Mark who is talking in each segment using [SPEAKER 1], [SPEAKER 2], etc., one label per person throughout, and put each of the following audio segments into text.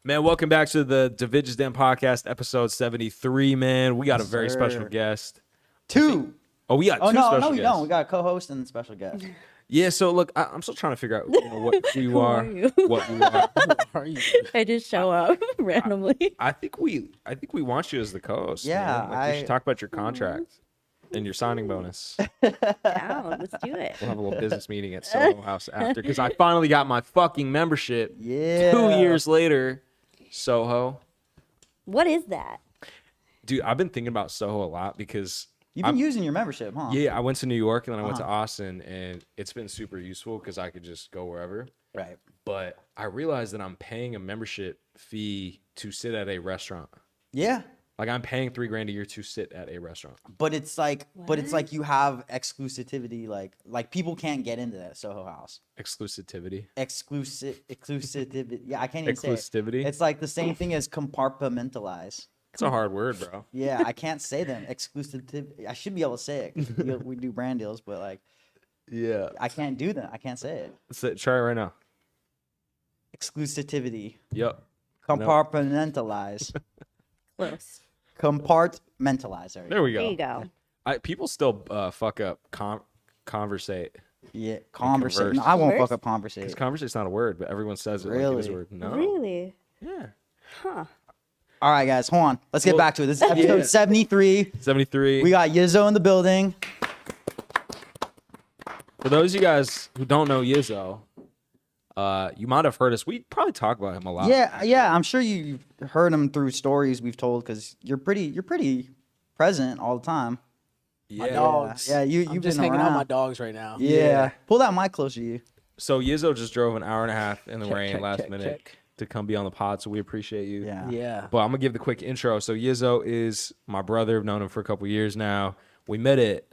[SPEAKER 1] Man, welcome back to the Divij Den podcast, episode 73, man. We got a very special guest.
[SPEAKER 2] Two.
[SPEAKER 1] Oh, we got two special guests.
[SPEAKER 2] No, we don't. We got a co-host and a special guest.
[SPEAKER 1] Yeah, so look, I'm still trying to figure out who you are, what you are.
[SPEAKER 3] Who are you?
[SPEAKER 4] I just show up randomly.
[SPEAKER 1] I think we want you as the co-host.
[SPEAKER 2] Yeah,
[SPEAKER 1] man. Like, we should talk about your contract and your signing bonus.
[SPEAKER 4] Down, let's do it.
[SPEAKER 1] We'll have a little business meeting at Soho House after, because I finally got my fucking membership.
[SPEAKER 2] Yeah.
[SPEAKER 1] 2 years later, Soho.
[SPEAKER 4] What is that?
[SPEAKER 1] Dude, I've been thinking about Soho a lot because
[SPEAKER 2] You've been using your membership, huh?
[SPEAKER 1] yeah, I went to New York and then I went to Austin, and it's been super useful because I could just go wherever.
[SPEAKER 2] Right.
[SPEAKER 1] But I realized that I'm paying a membership fee to sit at a restaurant.
[SPEAKER 2] Yeah.
[SPEAKER 1] Like, I'm paying $3,000 a year to sit at a restaurant.
[SPEAKER 2] But it's like, you have exclusivity. Like people can't get into that Soho House.
[SPEAKER 1] Exclusivity.
[SPEAKER 2] Exclusivity. Yeah, I can't even say it.
[SPEAKER 1] Exclusivity.
[SPEAKER 2] It's like the same thing as compartmentalize.
[SPEAKER 1] It's a hard word, bro.
[SPEAKER 2] Yeah, I can't say them. Exclusivity. I should be able to say it. We do brand deals, but like,
[SPEAKER 1] Yeah.
[SPEAKER 2] I can't do that. I can't say it.
[SPEAKER 1] Try it right now.
[SPEAKER 2] Exclusivity.
[SPEAKER 1] Yep.
[SPEAKER 2] Compartmentalize.
[SPEAKER 4] Close.
[SPEAKER 2] Compartmentalize.
[SPEAKER 1] There we go.
[SPEAKER 4] There you go.
[SPEAKER 1] People still fuck up conversate.
[SPEAKER 2] Yeah,
[SPEAKER 1] converse.
[SPEAKER 2] conversation. No, I won't
[SPEAKER 4] Converse?
[SPEAKER 2] fuck up conversation.
[SPEAKER 1] Because conversate's not a word, but everyone says it like it is a
[SPEAKER 2] Really?
[SPEAKER 1] word. No.
[SPEAKER 4] Really?
[SPEAKER 1] Yeah.
[SPEAKER 4] Huh.
[SPEAKER 2] All right, guys, hold on. Let's get
[SPEAKER 1] Well,
[SPEAKER 2] back to it. This is episode 73.
[SPEAKER 1] 73.
[SPEAKER 2] We got Yizzo in the building.
[SPEAKER 1] For those of you guys who don't know Yizzo, you might have heard us. We probably talk about him a lot.
[SPEAKER 2] Yeah. I'm sure you've heard him through stories we've told because you're pretty present all the time.
[SPEAKER 3] My
[SPEAKER 1] Yeah.
[SPEAKER 3] dogs.
[SPEAKER 2] Yeah, you've
[SPEAKER 3] I'm
[SPEAKER 2] been
[SPEAKER 3] just hanging out
[SPEAKER 2] around.
[SPEAKER 3] with my dogs right now.
[SPEAKER 2] Yeah. Pull that mic closer to you.
[SPEAKER 1] So Yizzo just drove an hour and a half in the rain
[SPEAKER 3] check,
[SPEAKER 1] last
[SPEAKER 3] check,
[SPEAKER 1] minute
[SPEAKER 3] check.
[SPEAKER 1] to come be on the pod, so we appreciate you.
[SPEAKER 2] Yeah.
[SPEAKER 3] Yeah.
[SPEAKER 1] But I'm gonna give the quick intro. So Yizzo is my brother. I've known him for a couple years now. We met at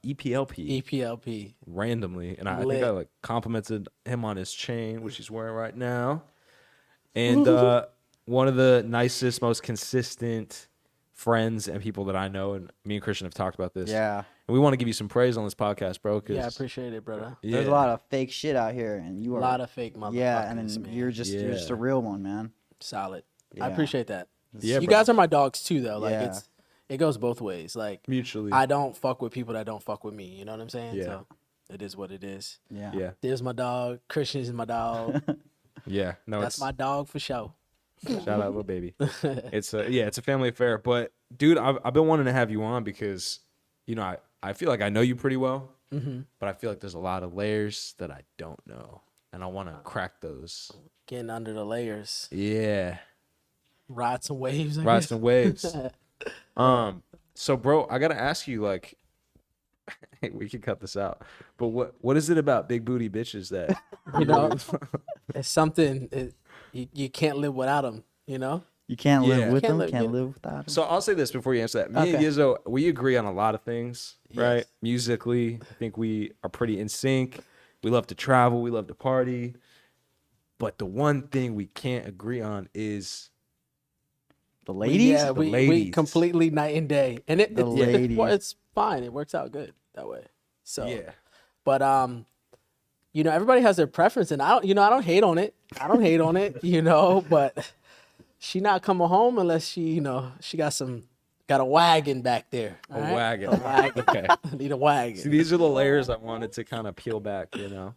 [SPEAKER 1] EPLP
[SPEAKER 3] EPLP.
[SPEAKER 1] randomly, and I think
[SPEAKER 3] Lit.
[SPEAKER 1] I like complimented him on his chain, which he's wearing right now. And one of the nicest, most consistent friends and people that I know, and me and Christian have talked about this.
[SPEAKER 2] Yeah.
[SPEAKER 1] And we want to give you some praise on this podcast, bro. 'Cause,
[SPEAKER 3] Yeah, I appreciate it, brother.
[SPEAKER 1] yeah.
[SPEAKER 2] There's a lot of fake shit out here, and you
[SPEAKER 3] A
[SPEAKER 2] are.
[SPEAKER 3] lot of fake motherfuckers,
[SPEAKER 2] Yeah, and then
[SPEAKER 3] man.
[SPEAKER 2] you're just
[SPEAKER 1] Yeah.
[SPEAKER 2] a real one, man.
[SPEAKER 3] Solid.
[SPEAKER 2] Yeah.
[SPEAKER 3] I appreciate that.
[SPEAKER 1] Yeah,
[SPEAKER 3] You
[SPEAKER 1] bro.
[SPEAKER 3] guys are my dogs too, though. Like
[SPEAKER 2] Yeah.
[SPEAKER 3] it goes both ways. Like
[SPEAKER 1] Mutually.
[SPEAKER 3] I don't fuck with people that don't fuck with me. You know what I'm saying?
[SPEAKER 1] Yeah.
[SPEAKER 3] So it is what it is.
[SPEAKER 2] Yeah.
[SPEAKER 1] Yeah.
[SPEAKER 3] There's my dog. Christian is my dog.
[SPEAKER 1] Yeah. No,
[SPEAKER 3] That's
[SPEAKER 1] it's
[SPEAKER 3] my dog for sure.
[SPEAKER 1] shout out, little baby. It's a family affair. But dude, I've been wanting to have you on because, you know, I feel like I know you pretty well, but I feel like there's a lot of layers that I don't know, and I want to crack those.
[SPEAKER 3] Getting under the layers.
[SPEAKER 1] Yeah,
[SPEAKER 3] Ride some waves. I
[SPEAKER 1] rise
[SPEAKER 3] guess.
[SPEAKER 1] and waves. So bro, I gotta ask you, like, we could cut this out, but what is it about big booty bitches that
[SPEAKER 3] You know, it's something you can't live without them. You know.
[SPEAKER 2] You can't
[SPEAKER 1] Yeah.
[SPEAKER 2] live with
[SPEAKER 3] Can't
[SPEAKER 2] them.
[SPEAKER 3] live-
[SPEAKER 2] Can't
[SPEAKER 3] yeah.
[SPEAKER 2] live without them.
[SPEAKER 1] So I'll say this before you answer that. Me and
[SPEAKER 2] Okay.
[SPEAKER 1] Yizzo, we agree on a lot of things, right?
[SPEAKER 3] Yes.
[SPEAKER 1] Musically, I think we are pretty in sync. We love to travel. We love to party. But the one thing we can't agree on is
[SPEAKER 2] The ladies.
[SPEAKER 3] Yeah,
[SPEAKER 1] The
[SPEAKER 3] we
[SPEAKER 1] ladies.
[SPEAKER 3] completely night and day, and
[SPEAKER 2] The ladies.
[SPEAKER 3] it's fine. It works out good that way. So
[SPEAKER 1] yeah.
[SPEAKER 3] but you know, everybody has their preference, and I don't hate on it. I don't hate on it, you know. But she not coming home unless she got a wagon back there.
[SPEAKER 1] A
[SPEAKER 3] all right?
[SPEAKER 1] wagon.
[SPEAKER 3] A wagon.
[SPEAKER 1] Okay.
[SPEAKER 3] Need a wagon.
[SPEAKER 1] See, these are the layers I wanted to kind of peel back, you know?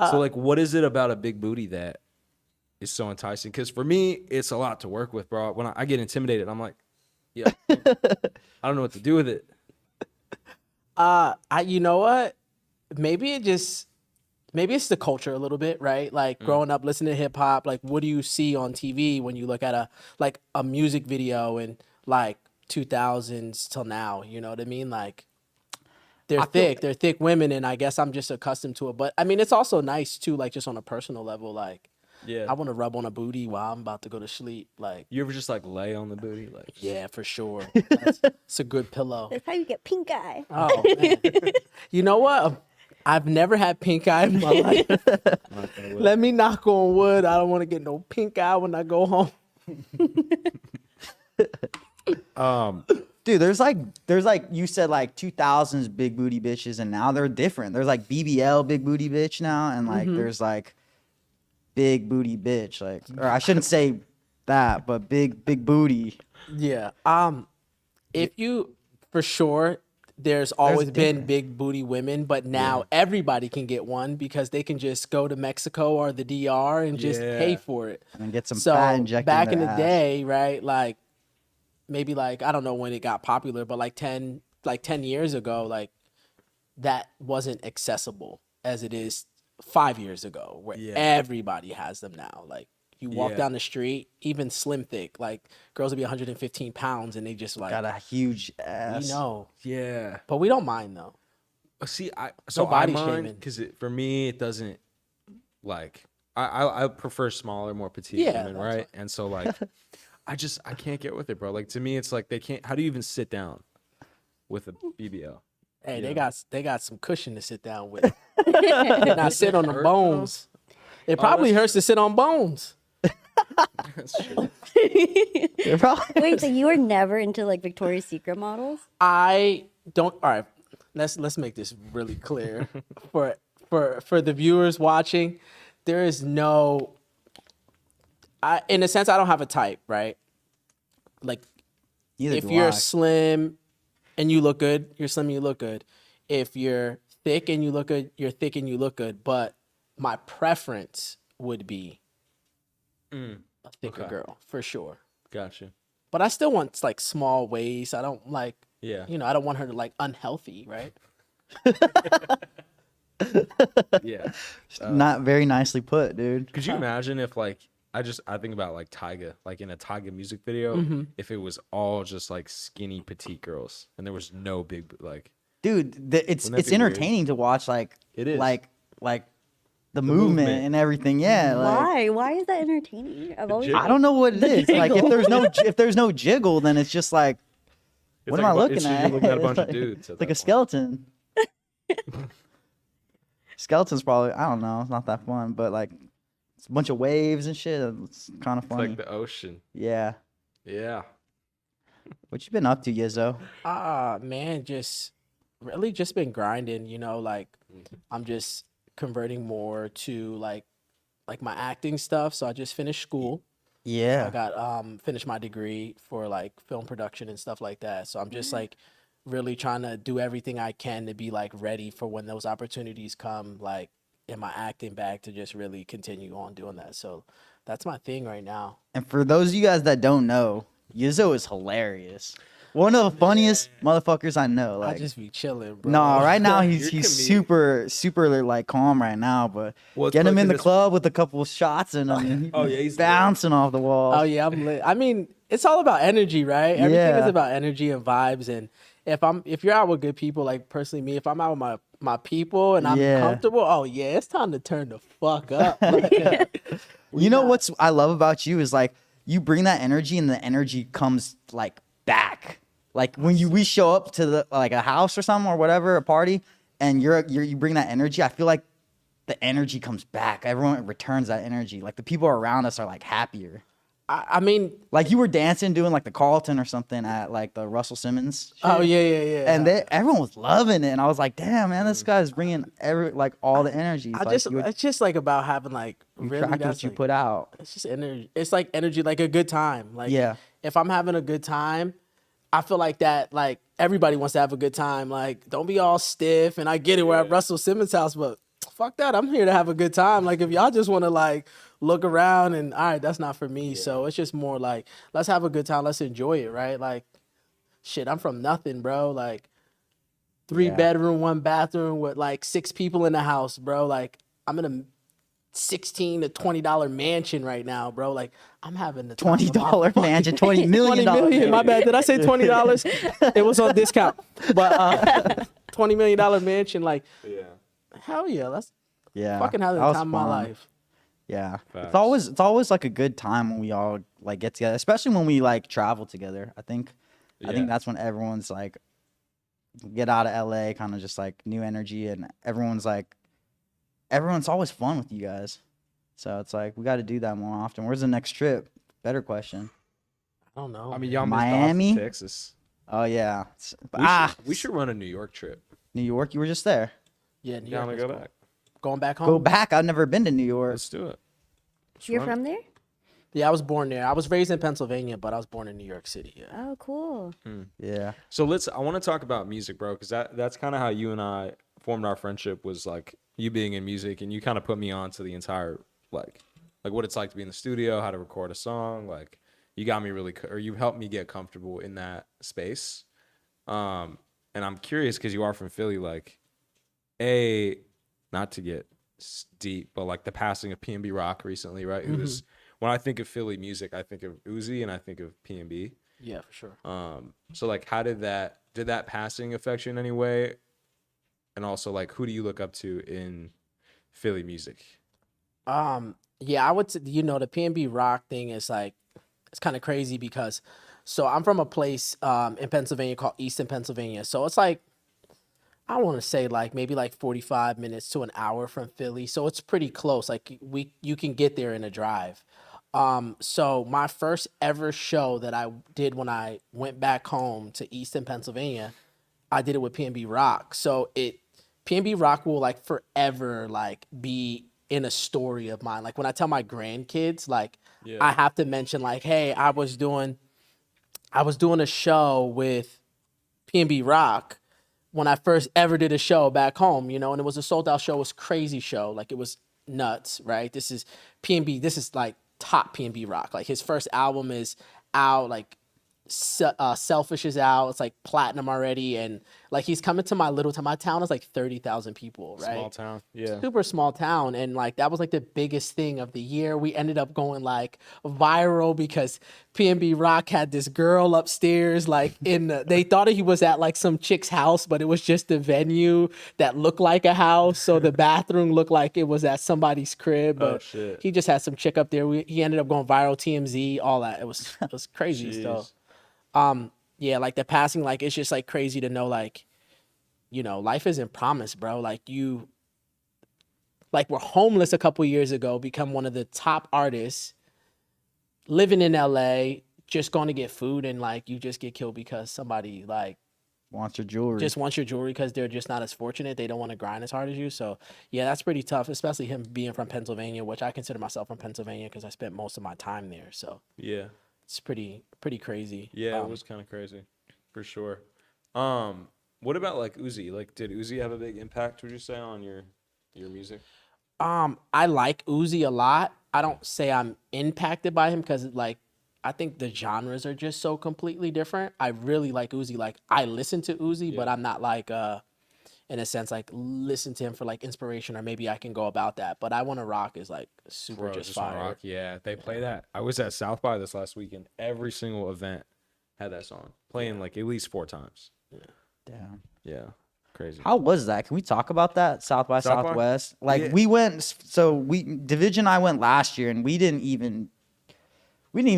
[SPEAKER 1] So, like, what is it about a big booty that is so enticing? Because for me, it's a lot to work with, bro. When I get intimidated, I'm like, yeah, I don't know what to do with it.
[SPEAKER 3] You know what? Maybe it's the culture a little bit, right? Like growing up listening to hip hop, like what do you see on TV when you look at a music video in like 2000s till now, you know what I mean? Like they're thick women, and I guess I'm just accustomed to it. But I mean, it's also nice too, like just on a personal level, like
[SPEAKER 1] Yeah.
[SPEAKER 3] I want to rub on a booty while I'm about to go to sleep. Like,
[SPEAKER 1] You ever just, like, lay on the booty? Like,
[SPEAKER 3] yeah, for sure. It's a good pillow.
[SPEAKER 4] That's how you get pink eye.
[SPEAKER 3] Oh, man. You know what? I've never had pink eye in my life. Let me knock on wood. I don't want to get no pink eye when I go home.
[SPEAKER 2] Dude, there's like you said, like 2000s big booty bitches, and now they're different. There's like BBL big booty bitch now, and like there's like big booty bitch, like, or I shouldn't say that, but big booty.
[SPEAKER 3] Yeah. If you, for sure, there's always been
[SPEAKER 2] different.
[SPEAKER 3] big booty women, but now everybody can get one because they can just go to Mexico or the DR and just pay
[SPEAKER 1] Yeah.
[SPEAKER 3] for it.
[SPEAKER 2] And get some
[SPEAKER 3] So
[SPEAKER 2] fat injected
[SPEAKER 3] back
[SPEAKER 2] in
[SPEAKER 3] in
[SPEAKER 2] their
[SPEAKER 3] the
[SPEAKER 2] ass.
[SPEAKER 3] day, right? Like maybe like I don't know when it got popular, but like 10 years ago, like that wasn't accessible as it is 5 years ago, where
[SPEAKER 1] Yeah.
[SPEAKER 3] everybody has them now. Like you walk
[SPEAKER 1] Yeah.
[SPEAKER 3] down the street, even slim thick, like girls will be 115 pounds and they just like
[SPEAKER 2] Got a huge ass.
[SPEAKER 3] we know,
[SPEAKER 1] Yeah.
[SPEAKER 3] but we don't mind though.
[SPEAKER 1] See, I
[SPEAKER 3] No body
[SPEAKER 1] mind
[SPEAKER 3] shaming.
[SPEAKER 1] because for me it doesn't like I prefer smaller, more petite
[SPEAKER 3] Yeah,
[SPEAKER 1] women,
[SPEAKER 3] that's
[SPEAKER 1] right? And so like I can't get with it, bro. Like to me, it's like they can't. How do you even sit down with a BBL?
[SPEAKER 3] Hey,
[SPEAKER 1] Yeah.
[SPEAKER 3] they got some cushion to sit down with. Not sit on the
[SPEAKER 1] hurt,
[SPEAKER 3] bones. It probably
[SPEAKER 1] that's
[SPEAKER 3] hurts to sit on bones.
[SPEAKER 1] That's true.
[SPEAKER 2] They're probably-
[SPEAKER 4] Wait, so you were never into like Victoria's Secret models?
[SPEAKER 3] I don't. All right, let's make this really clear for the viewers watching. There is no. In a sense, I don't have a type, right? Like
[SPEAKER 2] Neither
[SPEAKER 3] if
[SPEAKER 2] do
[SPEAKER 3] you're
[SPEAKER 2] I.
[SPEAKER 3] slim and you look good, you're slim and you look good. If you're thick and you look good, you're thick and you look good. But my preference would be a thicker
[SPEAKER 1] okay.
[SPEAKER 3] girl for sure.
[SPEAKER 1] Gotcha.
[SPEAKER 3] But I still want like small waist. I don't like,
[SPEAKER 1] Yeah.
[SPEAKER 3] you know, I don't want her to like unhealthy, right?
[SPEAKER 1] Yeah.
[SPEAKER 2] Not very nicely put, dude.
[SPEAKER 1] Could you imagine if like I think about like Tyga, like in a Tyga music video, if it was all just like skinny petite girls and there was no big like
[SPEAKER 2] Dude, it's
[SPEAKER 1] Wouldn't that be
[SPEAKER 2] entertaining to watch. Like
[SPEAKER 1] It is.
[SPEAKER 2] like the movement
[SPEAKER 1] movement.
[SPEAKER 2] and everything. Yeah. Like,
[SPEAKER 4] Why? Why is that entertaining? I've always
[SPEAKER 2] I don't know what it is. Like if there's no jiggle, then it's just like,
[SPEAKER 1] it's
[SPEAKER 2] what
[SPEAKER 1] like
[SPEAKER 2] am I looking
[SPEAKER 1] it's
[SPEAKER 2] at?
[SPEAKER 1] You're looking at a bunch
[SPEAKER 2] It's
[SPEAKER 1] of
[SPEAKER 2] like-
[SPEAKER 1] dudes.
[SPEAKER 2] It's like a skeleton. Skeleton's probably, I don't know, it's not that fun, but like it's a bunch of waves and shit. It's kind of
[SPEAKER 1] It's
[SPEAKER 2] funny.
[SPEAKER 1] like the ocean.
[SPEAKER 2] Yeah.
[SPEAKER 1] Yeah.
[SPEAKER 2] What you been up to, Yizzo?
[SPEAKER 3] Man, just really just been grinding, you know, like I'm just converting more to like my acting stuff. So I just finished school. I
[SPEAKER 2] Yeah.
[SPEAKER 3] got finished my degree for like film production and stuff like that. So I'm just like really trying to do everything I can to be like ready for when those opportunities come, like in my acting bag to just really continue on doing that. So that's my thing right now.
[SPEAKER 2] And for those of you guys that don't know, Yizzo is hilarious. One of the funniest motherfuckers I know.
[SPEAKER 3] I
[SPEAKER 2] Like,
[SPEAKER 3] just be chilling, bro.
[SPEAKER 2] no, right now
[SPEAKER 1] You're
[SPEAKER 2] he's
[SPEAKER 1] comedic.
[SPEAKER 2] super like calm right now. But
[SPEAKER 1] Well, it's
[SPEAKER 2] get him
[SPEAKER 1] funny
[SPEAKER 2] in the
[SPEAKER 1] 'cause
[SPEAKER 2] club with a couple shots in him.
[SPEAKER 1] Oh, yeah, he's
[SPEAKER 2] bouncing off the walls.
[SPEAKER 3] Oh yeah, I'm lit. I mean, it's all about energy, right? Everything is
[SPEAKER 2] Yeah.
[SPEAKER 3] about energy and vibes. And if you're out with good people, like personally me, if I'm out with my people and I'm
[SPEAKER 2] Yeah.
[SPEAKER 3] comfortable, oh yeah, it's time to turn the fuck up. Like,
[SPEAKER 2] You know what's I love about you is like you bring that energy and the energy comes like back. Like when we show up to the like a house or something or whatever, a party, and you bring that energy, I feel like the energy comes back. Everyone returns that energy. Like the people around us are like happier.
[SPEAKER 3] I mean,
[SPEAKER 2] Like you were dancing doing like the Carlton or something at like the Russell Simmons.
[SPEAKER 3] oh
[SPEAKER 2] shit.
[SPEAKER 3] yeah.
[SPEAKER 2] And everyone was loving it, and I was like, "Damn, man, this guy's bringing all the energy."
[SPEAKER 3] it's just like about having like really
[SPEAKER 2] attract
[SPEAKER 3] that's
[SPEAKER 2] what you
[SPEAKER 3] like,
[SPEAKER 2] put out.
[SPEAKER 3] it's just energy. It's like energy, like a good time. Like
[SPEAKER 2] Yeah.
[SPEAKER 3] if I'm having a good time, I feel like that. Like everybody wants to have a good time. Like don't be all stiff. And I get it. We're at Russell Simmons' house, but fuck that. I'm here to have a good time. Like if y'all just want to like look around and all right, that's not for me. So it's just more like let's have a good time. Let's enjoy it, right? Like shit, I'm from nothing, bro. Like 3
[SPEAKER 2] Yeah.
[SPEAKER 3] bedroom, 1 bathroom with like 6 people in the house, bro. Like I'm in a $16 to $20 mansion right now, bro. Like I'm having the time of my
[SPEAKER 2] $20
[SPEAKER 3] fucking
[SPEAKER 2] mansion,
[SPEAKER 3] life.
[SPEAKER 2] $20 million.
[SPEAKER 3] $20 million. My bad. Did I say $20? It was on discount, but $20 million mansion. Like
[SPEAKER 1] Yeah.
[SPEAKER 3] hell yeah, let's
[SPEAKER 2] Yeah,
[SPEAKER 3] fucking have the
[SPEAKER 2] that was
[SPEAKER 3] time of my
[SPEAKER 2] fun.
[SPEAKER 3] life.
[SPEAKER 2] Yeah,
[SPEAKER 1] Facts.
[SPEAKER 2] it's always like a good time when we all like get together, especially when we like travel together. I think
[SPEAKER 1] Yeah.
[SPEAKER 2] that's when everyone's like get out of LA, kind of just like new energy, and everyone's always fun with you guys. So it's like we got to do that more often. Where's the next trip? Better question.
[SPEAKER 3] I don't know.
[SPEAKER 1] I mean, y'all missed
[SPEAKER 2] Miami?
[SPEAKER 1] Austin, Texas.
[SPEAKER 2] Oh yeah,
[SPEAKER 1] We should run a New York trip.
[SPEAKER 2] New York. You were just there.
[SPEAKER 3] yeah, New
[SPEAKER 1] Down
[SPEAKER 3] York
[SPEAKER 1] to
[SPEAKER 3] is
[SPEAKER 1] go
[SPEAKER 3] cool.
[SPEAKER 1] back.
[SPEAKER 3] Going back home.
[SPEAKER 2] Go back. I've never been to New York.
[SPEAKER 1] Let's do it.
[SPEAKER 4] You're
[SPEAKER 1] run
[SPEAKER 4] from there?
[SPEAKER 3] Yeah, I was born there. I was raised in Pennsylvania, but I was born in New York City. Yeah.
[SPEAKER 4] Oh, cool.
[SPEAKER 2] Yeah.
[SPEAKER 1] So I want to talk about music, bro, because that's kind of how you and I formed our friendship, was like you being in music, and you kind of put me on to the entire like what it's like to be in the studio, how to record a song. Like you got me really, or you helped me get comfortable in that space. And I'm curious because you are from Philly, like not to get deep, but like the passing of P&B Rock recently, right? It was, when I think of Philly music, I think of Uzi and I think of P&B.
[SPEAKER 3] Yeah, for sure.
[SPEAKER 1] So like, how did that passing affect you in any way? And also, like, who do you look up to in Philly music?
[SPEAKER 3] Yeah, I would say, the P&B Rock thing is like, it's kind of crazy because, so I'm from a place in Pennsylvania called Easton, Pennsylvania. So it's like, I want to say like maybe like 45 minutes to an hour from Philly. So it's pretty close. Like you can get there in a drive. So my first ever show that I did when I went back home to Easton, Pennsylvania, I did it with P&B Rock. So P&B Rock will like forever like be in a story of mine. Like when I tell my grandkids, like I have to mention like, hey, I was doing a show with P&B Rock when I first ever did a show back home, and it was a sold out show. It was a crazy show. Like it was nuts, right? This is P&B. This is like top P&B Rock. Like his first album is out, like Selfish is out. It's like platinum already. And like he's coming to my little town. My town is like 30,000 people, right?
[SPEAKER 1] Small town. Yeah.
[SPEAKER 3] Super small town. And like that was like the biggest thing of the year. We ended up going like viral because P&B Rock had this girl upstairs, like they thought he was at like some chick's house, but it was just a venue that looked like a house. So the bathroom looked like it was at somebody's crib, but
[SPEAKER 1] shit.
[SPEAKER 3] he just had some chick up there. He ended up going viral, TMZ, all that. It was crazy stuff. Yeah, like the passing, like it's just like crazy to know, like, life isn't promised, bro. Like we're homeless a couple years ago, become one of the top artists, living in LA, just going to get food, and like you just get killed because somebody like
[SPEAKER 2] Wants your jewelry.
[SPEAKER 3] just wants your jewelry because they're just not as fortunate. They don't want to grind as hard as you. So yeah, that's pretty tough, especially him being from Pennsylvania, which I consider myself from Pennsylvania because I spent most of my time there. So
[SPEAKER 1] Yeah.
[SPEAKER 3] it's pretty crazy.
[SPEAKER 1] Yeah, it was kind of crazy, for sure. What about like Uzi? Like, did Uzi have a big impact, would you say, on your music?
[SPEAKER 3] I like Uzi a lot. I don't say I'm impacted by him because like I think the genres are just so completely different. I really like Uzi. Like I listen to Uzi, but I'm not like in a sense like listen to him for like inspiration, or maybe I can go about that. But I Wanna Rock is like super
[SPEAKER 1] Bro,
[SPEAKER 3] just
[SPEAKER 1] Wanna
[SPEAKER 3] fire.
[SPEAKER 1] Rock. Yeah, they play that. I was at South by this last weekend. Every single event had that song playing like at least 4 times.
[SPEAKER 2] Damn.
[SPEAKER 1] Yeah, crazy.
[SPEAKER 2] How was that? Can we talk about that? South by
[SPEAKER 1] South by?
[SPEAKER 2] Southwest. Like
[SPEAKER 1] Yeah.
[SPEAKER 2] we went. So Divij and I went last year, and we didn't even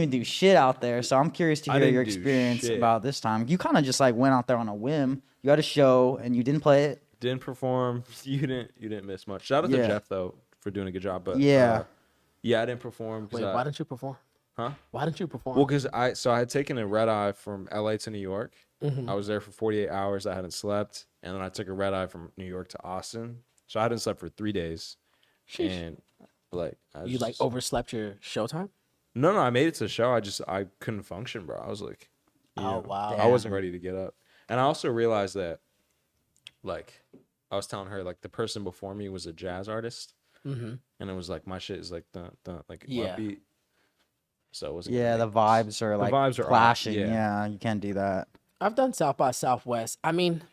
[SPEAKER 2] do shit out there. So I'm curious to
[SPEAKER 1] I
[SPEAKER 2] hear
[SPEAKER 1] didn't
[SPEAKER 2] your
[SPEAKER 1] do
[SPEAKER 2] experience
[SPEAKER 1] shit.
[SPEAKER 2] about this time. You kind of just like went out there on a whim. You had a show, and you didn't play it.
[SPEAKER 1] Didn't perform. You didn't miss much. Shout out to
[SPEAKER 2] Yeah.
[SPEAKER 1] Jeff though for doing a good job. But
[SPEAKER 2] Yeah.
[SPEAKER 1] yeah, I didn't perform.
[SPEAKER 3] Wait, why didn't you perform?
[SPEAKER 1] Huh?
[SPEAKER 3] Why didn't you perform?
[SPEAKER 1] Well, because I had taken a red eye from LA to New York.
[SPEAKER 3] Mm-hmm.
[SPEAKER 1] I was there for 48 hours. I hadn't slept, and then I took a red eye from New York to Austin. So I hadn't slept for 3 days.
[SPEAKER 3] Sheesh.
[SPEAKER 1] And like
[SPEAKER 3] You like overslept your showtime?
[SPEAKER 1] No, I made it to the show. I couldn't function, bro. I was like,
[SPEAKER 3] Wow.
[SPEAKER 1] I wasn't ready to get up. And I also realized that, like, I was telling her, like, the person before me was a jazz artist, and it was like my shit is like like
[SPEAKER 3] Yeah.
[SPEAKER 1] upbeat. So it wasn't.
[SPEAKER 2] Yeah, the vibes are like
[SPEAKER 1] vibes are off,
[SPEAKER 2] clashing.
[SPEAKER 1] yeah.
[SPEAKER 2] Yeah, you can't do that.
[SPEAKER 3] I've done South by Southwest. I mean,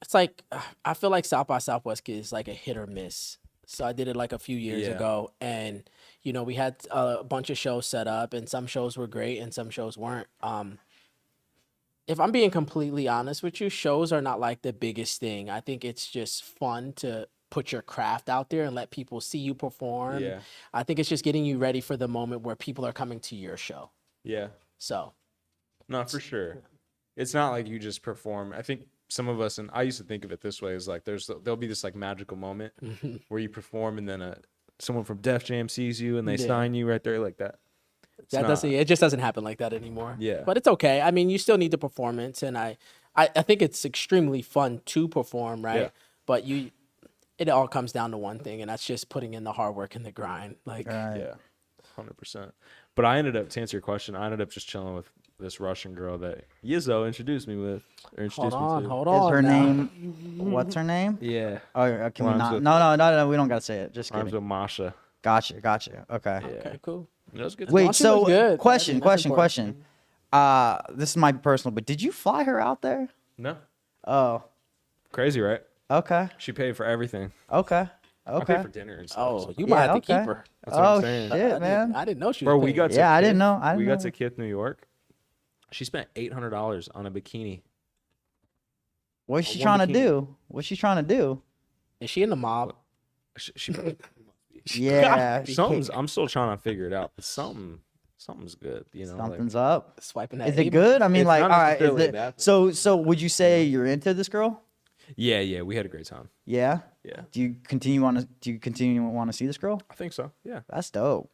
[SPEAKER 3] it's like I feel like South by Southwest is like a hit or miss. So I did it like a few years
[SPEAKER 1] Yeah.
[SPEAKER 3] ago, and we had a bunch of shows set up, and some shows were great, and some shows weren't. If I'm being completely honest with you, shows are not like the biggest thing. I think it's just fun to put your craft out there and let people see you perform.
[SPEAKER 1] Yeah.
[SPEAKER 3] I think it's just getting you ready for the moment where people are coming to your show.
[SPEAKER 1] Yeah.
[SPEAKER 3] So
[SPEAKER 1] No, for sure. It's not like you just perform. I think some of us, and I used to think of it this way, is like there'll be this like magical moment where you perform, and then someone from Def Jam sees you and they sign you right there like that.
[SPEAKER 3] it just doesn't happen like that anymore.
[SPEAKER 1] Yeah.
[SPEAKER 3] But it's okay. I mean, you still need the performance, and I think it's extremely fun to perform, right?
[SPEAKER 1] Yeah.
[SPEAKER 3] But it all comes down to one thing, and that's just putting in the hard work and the grind. Like
[SPEAKER 2] Right.
[SPEAKER 1] Yeah. 100%. But I ended up, to answer your question, I ended up just chilling with this Russian girl that Yizzo introduced me with, or introduced me to.
[SPEAKER 3] Hold
[SPEAKER 2] Is
[SPEAKER 3] on.
[SPEAKER 2] her
[SPEAKER 3] now.
[SPEAKER 2] name? What's her name?
[SPEAKER 1] Yeah,
[SPEAKER 2] Oh, can we
[SPEAKER 1] Rhymes
[SPEAKER 2] not?
[SPEAKER 1] with-
[SPEAKER 2] No. We don't gotta say it. Just
[SPEAKER 1] rhymes
[SPEAKER 2] kidding.
[SPEAKER 1] with Masha.
[SPEAKER 2] Gotcha. Okay.
[SPEAKER 1] Yeah,
[SPEAKER 3] Okay, cool.
[SPEAKER 1] that was good.
[SPEAKER 2] Wait.
[SPEAKER 3] long as it
[SPEAKER 2] So,
[SPEAKER 3] looks good,
[SPEAKER 2] question.
[SPEAKER 3] I think that's
[SPEAKER 2] Question. This might be personal, but did you fly her out there?
[SPEAKER 1] No,
[SPEAKER 2] Oh.
[SPEAKER 1] crazy, right?
[SPEAKER 2] Okay.
[SPEAKER 1] She paid for everything.
[SPEAKER 2] Okay.
[SPEAKER 1] I paid
[SPEAKER 2] Okay.
[SPEAKER 1] for dinner and stuff.
[SPEAKER 3] Oh,
[SPEAKER 1] so-
[SPEAKER 3] you might have to
[SPEAKER 2] okay.
[SPEAKER 3] keep her.
[SPEAKER 1] That's what I'm
[SPEAKER 2] Oh
[SPEAKER 1] saying.
[SPEAKER 2] shit, man.
[SPEAKER 3] I didn't know she was.
[SPEAKER 1] Bro, we
[SPEAKER 3] paying.
[SPEAKER 1] got to
[SPEAKER 2] Yeah, I didn't
[SPEAKER 1] Kith-
[SPEAKER 2] know. I
[SPEAKER 1] we
[SPEAKER 2] didn't
[SPEAKER 1] got
[SPEAKER 2] know.
[SPEAKER 1] to Kith, New York. She spent $800 on a bikini.
[SPEAKER 2] What's she
[SPEAKER 1] One
[SPEAKER 2] trying to
[SPEAKER 1] bikini.
[SPEAKER 2] do? What's she trying to do?
[SPEAKER 3] Is she in the mob?
[SPEAKER 1] She
[SPEAKER 2] Yeah.
[SPEAKER 1] something's. I'm still trying to figure it out, but something's good. You know,
[SPEAKER 2] Something's up.
[SPEAKER 3] Swiping that.
[SPEAKER 2] Is it
[SPEAKER 3] eight-
[SPEAKER 2] good? I mean,
[SPEAKER 1] It's
[SPEAKER 2] like, all
[SPEAKER 1] not
[SPEAKER 2] right.
[SPEAKER 1] necessarily
[SPEAKER 2] Is
[SPEAKER 1] a bad
[SPEAKER 2] it,
[SPEAKER 1] thing.
[SPEAKER 2] so would you say you're into this girl?
[SPEAKER 1] yeah, we had a great time.
[SPEAKER 2] Yeah.
[SPEAKER 1] Yeah,
[SPEAKER 2] Do you continue want to see this girl?
[SPEAKER 1] I think so. Yeah,
[SPEAKER 2] That's dope.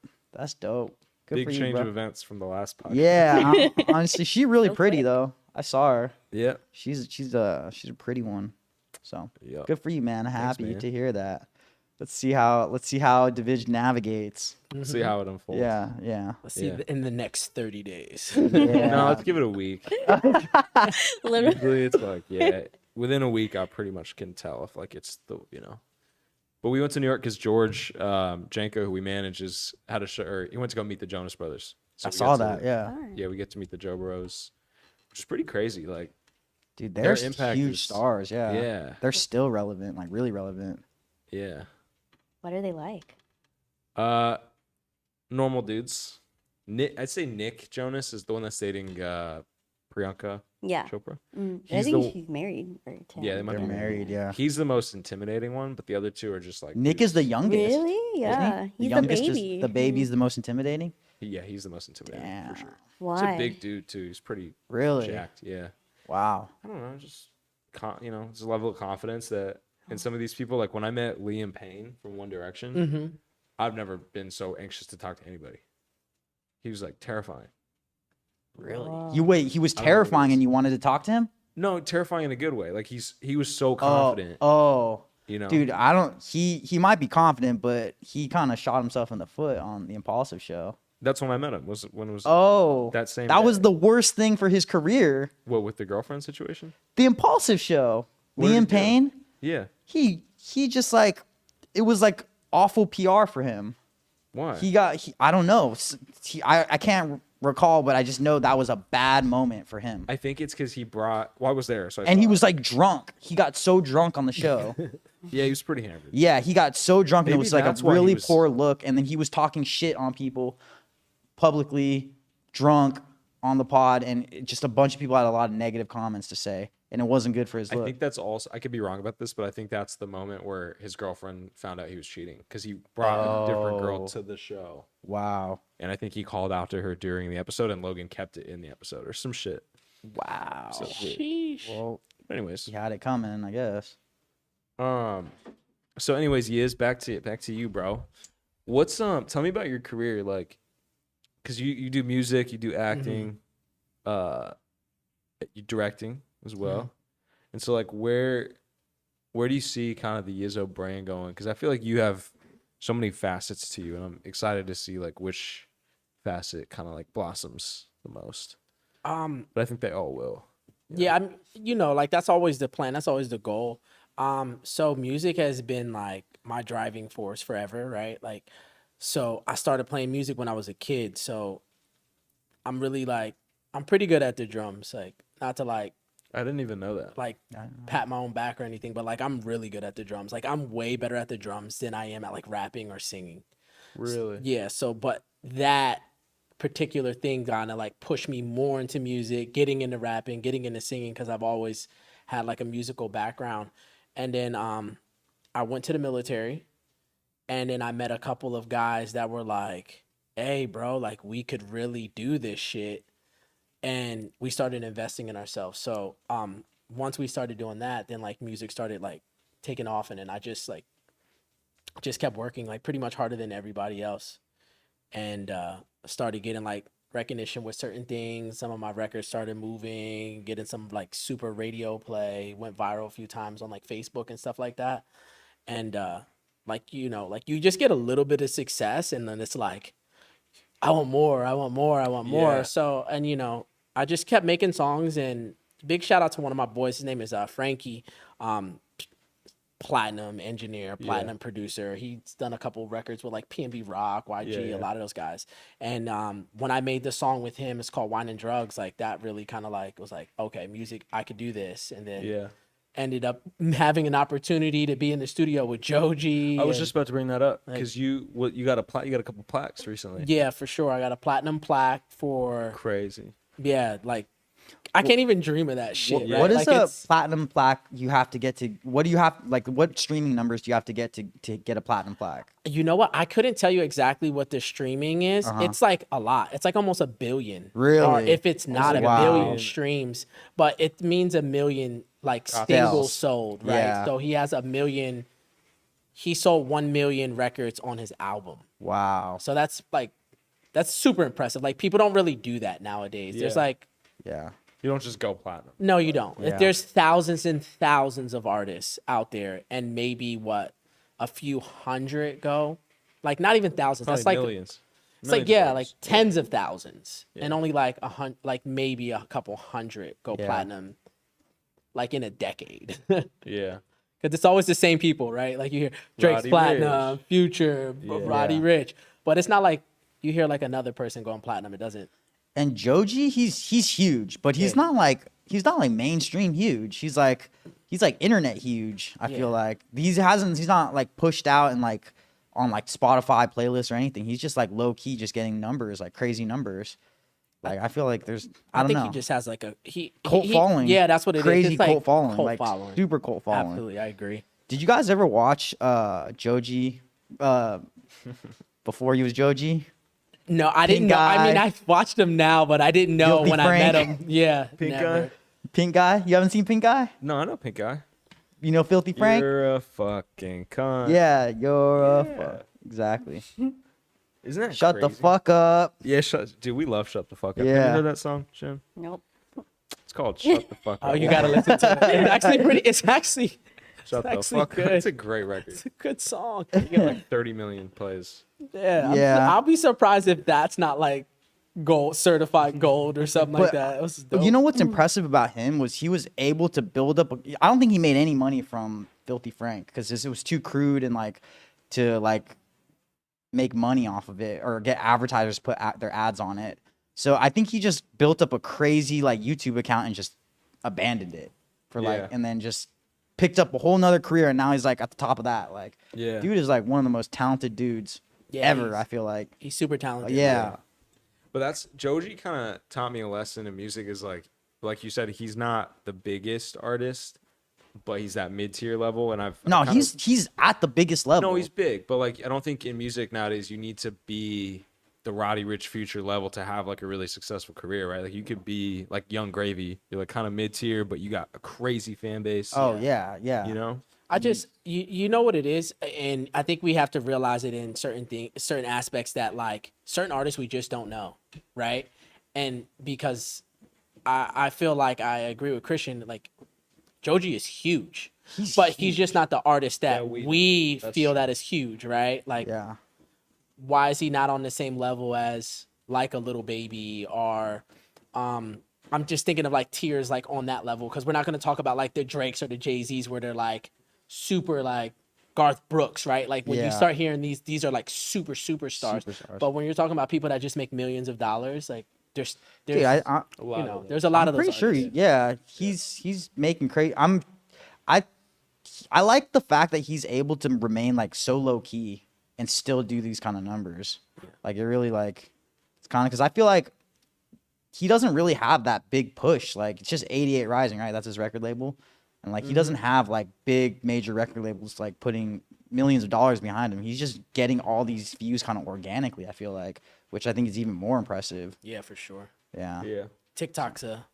[SPEAKER 2] Good
[SPEAKER 1] big
[SPEAKER 2] for you,
[SPEAKER 1] change
[SPEAKER 2] bro.
[SPEAKER 1] of events from the last podcast.
[SPEAKER 2] Yeah. Honestly, she's really
[SPEAKER 4] So
[SPEAKER 2] pretty
[SPEAKER 4] quick.
[SPEAKER 2] though. I saw her.
[SPEAKER 1] yeah,
[SPEAKER 2] She's a pretty one. So
[SPEAKER 1] yeah.
[SPEAKER 2] good for you, man. Happy
[SPEAKER 1] man.
[SPEAKER 2] to hear that. Let's see how Divij navigates.
[SPEAKER 1] See how it unfolds.
[SPEAKER 2] Yeah.
[SPEAKER 3] Let's see
[SPEAKER 1] Yeah.
[SPEAKER 3] in the next 30 days.
[SPEAKER 2] Yeah.
[SPEAKER 1] No, let's give it a week.
[SPEAKER 4] Literally.
[SPEAKER 1] Usually it's like, yeah, within a week I pretty much can tell if like it's the, you know. But we went to New York because George Janko, who we manage, had a show. Or he went to go meet the Jonas Brothers. So
[SPEAKER 2] I
[SPEAKER 1] we
[SPEAKER 2] saw
[SPEAKER 1] got
[SPEAKER 2] that.
[SPEAKER 1] to-
[SPEAKER 2] Yeah.
[SPEAKER 1] Yeah, we get to meet the Joe Bros, which is pretty crazy. Like,
[SPEAKER 2] Dude,
[SPEAKER 1] Their
[SPEAKER 2] they're
[SPEAKER 1] impact
[SPEAKER 2] huge
[SPEAKER 1] is-
[SPEAKER 2] stars. Yeah.
[SPEAKER 1] yeah,
[SPEAKER 2] They're still relevant, like really relevant.
[SPEAKER 1] yeah.
[SPEAKER 4] What are they like?
[SPEAKER 1] Normal dudes. I'd say Nick Jonas is the one that's dating Priyanka
[SPEAKER 4] Yeah.
[SPEAKER 1] Chopra.
[SPEAKER 4] I
[SPEAKER 1] He's
[SPEAKER 4] think
[SPEAKER 1] the-
[SPEAKER 4] she's married. Or
[SPEAKER 1] Yeah, they might
[SPEAKER 2] They're
[SPEAKER 1] be
[SPEAKER 2] married. Yeah.
[SPEAKER 1] He's the most intimidating one, but the other two are just like
[SPEAKER 2] Nick
[SPEAKER 1] dudes.
[SPEAKER 2] is the youngest.
[SPEAKER 4] Really?
[SPEAKER 2] isn't he?
[SPEAKER 4] Yeah. He's the
[SPEAKER 2] youngest is-
[SPEAKER 4] baby.
[SPEAKER 2] the baby's the most intimidating.
[SPEAKER 1] Yeah, he's the most intimidating
[SPEAKER 2] Damn.
[SPEAKER 1] for sure.
[SPEAKER 4] Why?
[SPEAKER 1] He's a big dude too. He's pretty
[SPEAKER 2] Really?
[SPEAKER 1] jacked. Yeah.
[SPEAKER 2] Wow.
[SPEAKER 1] I don't know, just it's a level of confidence that in some of these people, like when I met Liam Payne from One Direction,
[SPEAKER 3] Mm-hmm.
[SPEAKER 1] I've never been so anxious to talk to anybody. He was like terrifying.
[SPEAKER 2] Really?
[SPEAKER 4] Wow.
[SPEAKER 2] You wait. He was
[SPEAKER 1] I don't know what it
[SPEAKER 2] terrifying,
[SPEAKER 1] is.
[SPEAKER 2] and you wanted to talk to him.
[SPEAKER 1] No, terrifying in a good way. Like he was so confident.
[SPEAKER 2] Oh.
[SPEAKER 1] You know,
[SPEAKER 2] Dude, I don't. He might be confident, but he kind of shot himself in the foot on the Impulsive show.
[SPEAKER 1] that's when I met him. Was when it was
[SPEAKER 2] Oh,
[SPEAKER 1] that same.
[SPEAKER 2] that was
[SPEAKER 1] day.
[SPEAKER 2] the worst thing for his career.
[SPEAKER 1] what with the girlfriend situation.
[SPEAKER 2] The Impulsive show.
[SPEAKER 1] What did he
[SPEAKER 2] Liam
[SPEAKER 1] do?
[SPEAKER 2] Payne.
[SPEAKER 1] Yeah.
[SPEAKER 2] He just like it was like awful PR for him.
[SPEAKER 1] Why?
[SPEAKER 2] I don't know. I can't recall, but I just know that was a bad moment for him.
[SPEAKER 1] I think it's because he brought. Well, I was there, so I
[SPEAKER 2] And he
[SPEAKER 1] saw
[SPEAKER 2] was
[SPEAKER 1] it.
[SPEAKER 2] like drunk. He got so drunk on the show.
[SPEAKER 1] Yeah, he was pretty hammered.
[SPEAKER 2] Yeah, he got so drunk and it
[SPEAKER 1] Maybe
[SPEAKER 2] was like
[SPEAKER 1] that's
[SPEAKER 2] a
[SPEAKER 1] why he
[SPEAKER 2] really
[SPEAKER 1] was-
[SPEAKER 2] poor look. And then he was talking shit on people publicly, drunk on the pod, and just a bunch of people had a lot of negative comments to say, and it wasn't good for his
[SPEAKER 1] I
[SPEAKER 2] look.
[SPEAKER 1] think that's also. I could be wrong about this, but I think that's the moment where his girlfriend found out he was cheating because he brought a different girl
[SPEAKER 2] Oh.
[SPEAKER 1] to the show,
[SPEAKER 2] Wow,
[SPEAKER 1] and I think he called out to her during the episode, and Logan kept it in the episode or some shit.
[SPEAKER 2] wow.
[SPEAKER 1] So weird.
[SPEAKER 3] Sheesh.
[SPEAKER 2] Well,
[SPEAKER 1] Anyways,
[SPEAKER 2] he had it coming, I guess.
[SPEAKER 1] So anyways, Yiz, back to you, bro. What's tell me about your career, like, cause you do music, you do acting, you directing as well, and so like where do you see kind of the Yizzo brand going? Because I feel like you have so many facets to you, and I'm excited to see like which facet kind of like blossoms the most. But I think they all will.
[SPEAKER 3] Yeah, like that's always the plan. That's always the goal. So music has been like my driving force forever, right? Like, so I started playing music when I was a kid. So I'm pretty good at the drums. Like, not to
[SPEAKER 1] I didn't even know that.
[SPEAKER 3] pat my own back or anything, but like I'm really good at the drums. Like I'm way better at the drums than I am at like rapping or singing.
[SPEAKER 1] Really?
[SPEAKER 3] Yeah, so but that particular thing kind of like pushed me more into music, getting into rapping, getting into singing because I've always had like a musical background. And then I went to the military, and then I met a couple of guys that were like, "Hey, bro, like we could really do this shit." And we started investing in ourselves. So once we started doing that, then like music started like taking off, and then I just kept working like pretty much harder than everybody else, and started getting like recognition with certain things. Some of my records started moving, getting some like super radio play, went viral a few times on like Facebook and stuff like that. And like you just get a little bit of success, and then it's like I want more. I want more. I want more.
[SPEAKER 1] Yeah.
[SPEAKER 3] So, and I just kept making songs, and big shout out to one of my boys. His name is Frankie, platinum engineer, platinum producer. He's done a couple records with like PNB Rock, YG, a lot of those guys. And when I made the song with him, it's called Wine and Drugs. Like that really kind of like was like, okay, music, I could do this. And then ended up having an opportunity to be in the studio with Joji.
[SPEAKER 1] I was just about to bring that up because you got a couple plaques recently.
[SPEAKER 3] Yeah, for sure. I got a platinum plaque for
[SPEAKER 1] Crazy.
[SPEAKER 3] Yeah, like I can't even dream of that shit. Right?
[SPEAKER 2] What is
[SPEAKER 3] like,
[SPEAKER 2] a
[SPEAKER 3] it's-
[SPEAKER 2] platinum plaque you have to get to? What do you have, like, what streaming numbers do you have to get a platinum plaque?
[SPEAKER 3] You know what? I couldn't tell you exactly what the streaming is. It's like a lot. It's like almost 1 billion.
[SPEAKER 2] Really?
[SPEAKER 3] Or if it's not
[SPEAKER 2] Wow.
[SPEAKER 3] 1 billion streams, but it means 1 million like singles sold, right?
[SPEAKER 2] Yeah.
[SPEAKER 3] So he has 1 million. He sold 1 million records on his album.
[SPEAKER 2] Wow.
[SPEAKER 3] So that's super impressive. Like people don't really do that nowadays. There's
[SPEAKER 1] Yeah.
[SPEAKER 3] like
[SPEAKER 2] Yeah.
[SPEAKER 1] You don't just go platinum.
[SPEAKER 3] no, you don't.
[SPEAKER 2] Yeah.
[SPEAKER 3] There's thousands and thousands of artists out there, and maybe a few hundred go. Like not even thousands.
[SPEAKER 1] Probably
[SPEAKER 3] That's like
[SPEAKER 1] millions.
[SPEAKER 3] it's like like tens of thousands, and only like like maybe a couple hundred go
[SPEAKER 2] Yeah.
[SPEAKER 3] platinum, like in a decade.
[SPEAKER 1] Yeah.
[SPEAKER 3] Because it's always the same people, right? Like you hear Drake's
[SPEAKER 1] Roddy
[SPEAKER 3] platinum, Future, Roddy
[SPEAKER 2] Yeah.
[SPEAKER 3] Rich, but it's not like you hear like another person going platinum. It doesn't.
[SPEAKER 2] And Joji, he's huge, but he's not like mainstream huge. He's like internet huge. I feel like he's not like pushed out and like on like Spotify playlists or anything. He's just like low key, just getting numbers, like crazy numbers. Like I feel like there's I don't
[SPEAKER 3] think
[SPEAKER 2] know.
[SPEAKER 3] he just has like a
[SPEAKER 2] Cult following.
[SPEAKER 3] Yeah, that's what it is.
[SPEAKER 2] Crazy
[SPEAKER 3] It's like
[SPEAKER 2] cult following.
[SPEAKER 3] Cult
[SPEAKER 2] like
[SPEAKER 3] following.
[SPEAKER 2] super cult following.
[SPEAKER 3] Absolutely, I agree.
[SPEAKER 2] Did you guys ever watch Joji before he was Joji?
[SPEAKER 3] No, I didn't know. I mean,
[SPEAKER 2] guy.
[SPEAKER 3] I watched him now, but I didn't know
[SPEAKER 2] Filthy
[SPEAKER 3] when I met
[SPEAKER 2] Frank.
[SPEAKER 3] him. Yeah,
[SPEAKER 1] Pink
[SPEAKER 3] never.
[SPEAKER 1] guy?
[SPEAKER 2] Pink guy? You haven't seen Pink Guy?
[SPEAKER 1] No, I know Pink Guy.
[SPEAKER 2] You know Filthy Frank?
[SPEAKER 1] You're a fucking cunt.
[SPEAKER 2] Yeah, you're a fuck. Exactly.
[SPEAKER 1] Isn't that
[SPEAKER 2] Shut the
[SPEAKER 1] crazy?
[SPEAKER 2] fuck up.
[SPEAKER 1] Yeah, dude, we love Shut the Fuck Up. Have you
[SPEAKER 2] Yeah.
[SPEAKER 1] heard that song, Jim?
[SPEAKER 4] Nope.
[SPEAKER 1] It's called Shut the Fuck Up.
[SPEAKER 3] Oh, you gotta listen to it. It's actually pretty. It's actually
[SPEAKER 1] Shut the
[SPEAKER 3] actually
[SPEAKER 1] fuck
[SPEAKER 3] good.
[SPEAKER 1] up. It's a great record.
[SPEAKER 3] it's a good song.
[SPEAKER 1] You get like 30 million plays.
[SPEAKER 3] Yeah,
[SPEAKER 2] Yeah.
[SPEAKER 3] I'll be surprised if that's not like gold, certified gold or something like
[SPEAKER 2] But-
[SPEAKER 3] that. It was
[SPEAKER 2] But
[SPEAKER 3] dope.
[SPEAKER 2] you know what's impressive about him was he was able to build up. I don't think he made any money from Filthy Frank because it was too crude and like to like make money off of it or get advertisers put their ads on it. So I think he just built up a crazy like YouTube account and just abandoned it for like,
[SPEAKER 1] Yeah.
[SPEAKER 2] and then just picked up a whole nother career and now he's like at the top of that. Like,
[SPEAKER 1] Yeah.
[SPEAKER 2] dude is like one of the most talented dudes ever.
[SPEAKER 3] he's-
[SPEAKER 2] I feel like.
[SPEAKER 3] he's super talented.
[SPEAKER 2] Yeah.
[SPEAKER 1] But that's Joji kind of taught me a lesson in music is like you said, he's not the biggest artist, but he's that mid-tier level. And
[SPEAKER 2] No, he's at the biggest level.
[SPEAKER 1] no, he's big, but like I don't think in music nowadays you need to be the Roddy Rich Future level to have like a really successful career, right? Like you could be like Young Gravy, you're like kind of mid-tier, but you got a crazy fan base.
[SPEAKER 2] Oh yeah, yeah.
[SPEAKER 1] You know?
[SPEAKER 3] I just you know what it is, and I think we have to realize it in certain aspects that like certain artists we just don't know, right? And because I feel like I agree with Christian, like Joji is huge, but he's just not the artist that we feel that is huge, right? Like
[SPEAKER 2] Yeah.
[SPEAKER 3] why is he not on the same level as like a Little Baby or I'm just thinking of like tiers like on that level because we're not going to talk about like the Drakes or the Jay-Z's where they're like super like Garth Brooks, right? Like when you
[SPEAKER 2] Yeah.
[SPEAKER 3] start hearing these are like superstars.
[SPEAKER 2] Superstars.
[SPEAKER 3] But when you're talking about people that just make millions of dollars, like there's
[SPEAKER 2] Dude, I
[SPEAKER 1] A lot of them.
[SPEAKER 3] there's a lot
[SPEAKER 2] I'm
[SPEAKER 3] of those.
[SPEAKER 2] pretty sure.
[SPEAKER 3] artists.
[SPEAKER 2] Yeah, he's making crazy. I like the fact that he's able to remain like so low key and still do these kind of numbers. Like it really like it's kind of because I feel like he doesn't really have that big push. Like it's just 88 Rising, right? That's his record label, and like he doesn't have like big major record labels like putting millions of dollars behind him. He's just getting all these views kind of organically. I feel like, which I think is even more impressive.
[SPEAKER 3] Yeah, for sure.
[SPEAKER 2] Yeah.
[SPEAKER 1] Yeah.
[SPEAKER 3] TikTok's a